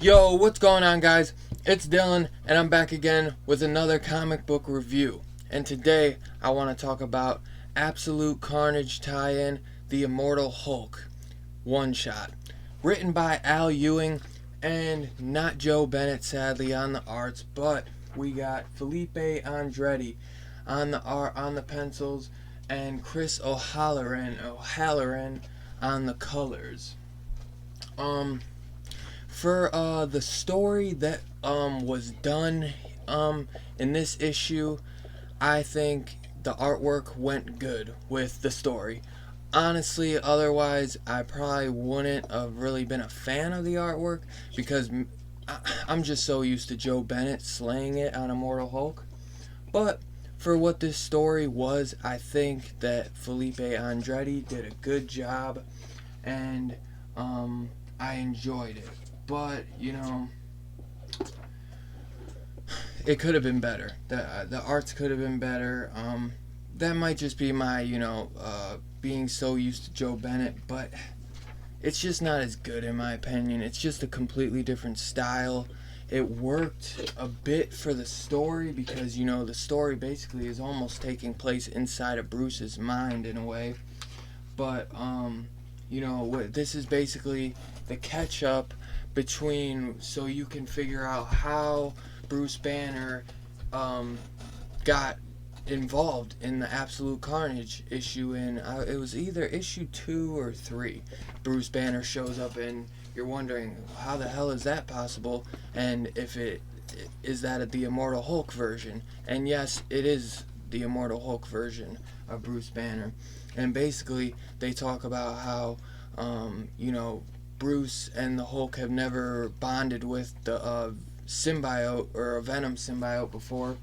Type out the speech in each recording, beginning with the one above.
Yo, what's going on, guys? It's Dylan, and I'm back again with another comic book review. And today, I want to talk about Absolute Carnage tie-in, The Immortal Hulk one-shot. Written by Al Ewing, and not Joe Bennett, sadly, on the arts, but we got Felipe Andretti on the art, on the pencils, and Chris O'Halloran on the colors. Um, for the story that was done in this issue, I think the artwork went good with the story. Honestly, otherwise I probably wouldn't have really been a fan of the artwork because I'm just so used to Joe Bennett slaying it on Immortal Hulk. But for what this story was, I think that Felipe Andretti did a good job, and I enjoyed it. But it could have been better. The arts could have been better. That might just be my being so used to Joe Bennett, but it's just not as good in my opinion. It's just a completely different style. It worked a bit for the story because the story basically is almost taking place inside of Bruce's mind in a way. But this is basically the catch up between, so you can figure out how Bruce Banner got involved in the Absolute Carnage issue in it was either issue 2 or 3. Bruce Banner shows up and you're wondering how the hell is that possible, and if it is that the Immortal Hulk version. And yes, it is the Immortal Hulk version of Bruce Banner. And basically they talk about how Bruce and the Hulk have never bonded with the symbiote or a Venom symbiote before,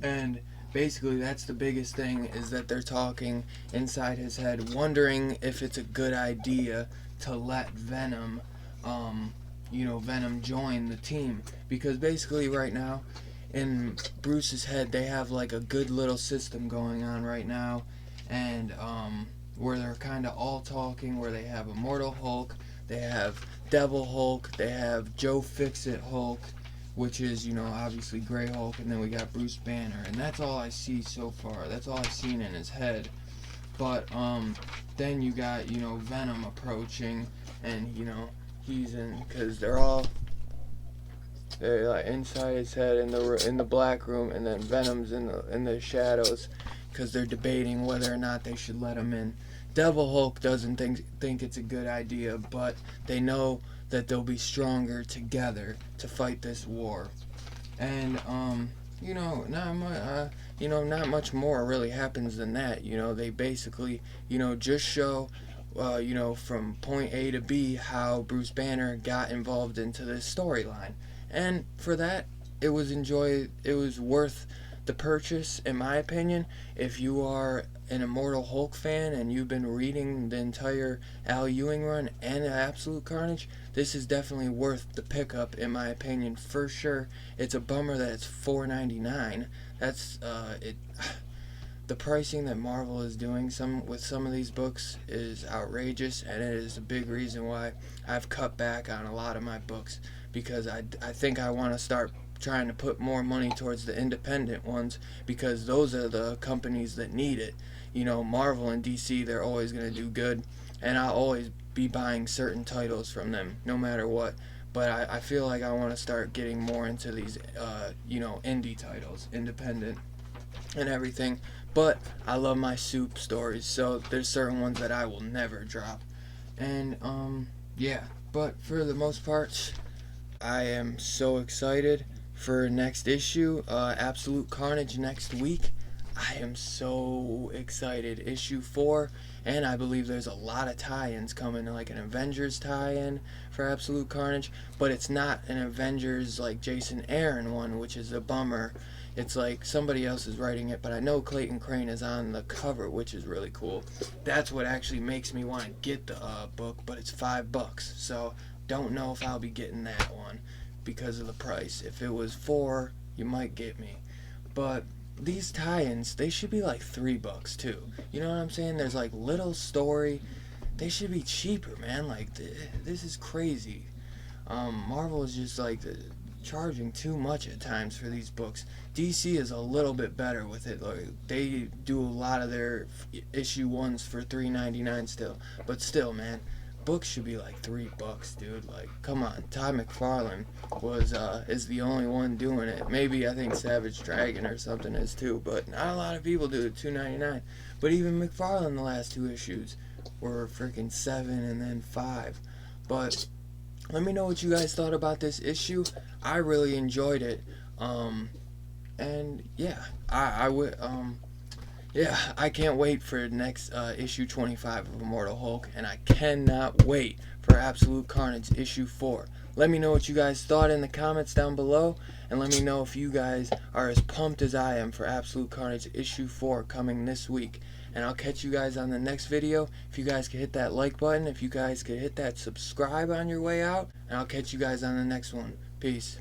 and basically that's the biggest thing, is that they're talking inside his head, wondering if it's a good idea to let Venom join the team, because basically right now in Bruce's head they have like a good little system going on right now, and where they're kind of all talking, where they have Immortal Hulk, they have Devil Hulk, they have Joe Fixit Hulk, which is, obviously Grey Hulk, and then we got Bruce Banner, and that's all I see so far. That's all I've seen in his head. But then you got, Venom approaching, and he's in, because they're like inside his head in the black room, and then Venom's in the shadows, because they're debating whether or not they should let him in. Devil Hulk doesn't think it's a good idea, but they know that they'll be stronger together to fight this war. And not much more really happens than that. They basically just show from point A to B how Bruce Banner got involved into this storyline. And for that, it was worth the purchase, in my opinion. If you are an Immortal Hulk fan and you've been reading the entire Al Ewing run and Absolute Carnage, this is definitely worth the pickup, in my opinion, for sure. It's a bummer that it's $4.99. That's it. The pricing that Marvel is doing with some of these books is outrageous, and it is a big reason why I've cut back on a lot of my books, because I think I want to start trying to put more money towards the independent ones, because those are the companies that need it. Marvel and DC, they're always going to do good, and I'll always be buying certain titles from them no matter what. But I feel like I want to start getting more into these indie titles, independent and everything. But I love my soup stories, so there's certain ones that I will never drop. And yeah, but for the most part, I am so excited for next issue, Absolute Carnage next week. I am so excited. Issue 4, and I believe there's a lot of tie-ins coming, like an Avengers tie-in for Absolute Carnage, but it's not an Avengers like Jason Aaron one, which is a bummer. It's like somebody else is writing it, but I know Clayton Crane is on the cover, which is really cool. That's what actually makes me want to get the book, but it's $5, so don't know if I'll be getting that one because of the price. If it was $4, you might get me. But these tie-ins, they should be like $3 too. You know what I'm saying? There's like little story. They should be cheaper, man. Like, this is crazy. Marvel is just like charging too much at times for these books. DC is a little bit better with it. Like, they do a lot of their issue ones for $3.99 still, but still, man, books should be like $3, dude. Like, come on. Todd McFarlane is the only one doing it. Maybe I think Savage Dragon or something is too, but not a lot of people do it $2.99. But even McFarlane, the last 2 issues were freaking 7 and then 5. But let me know what you guys thought about this issue. I really enjoyed it. And yeah, I would yeah, I can't wait for next issue 25 of Immortal Hulk, and I cannot wait for Absolute Carnage issue 4. Let me know what you guys thought in the comments down below, and let me know if you guys are as pumped as I am for Absolute Carnage issue 4 coming this week. And I'll catch you guys on the next video. If you guys could hit that like button, if you guys could hit that subscribe on your way out, and I'll catch you guys on the next one. Peace.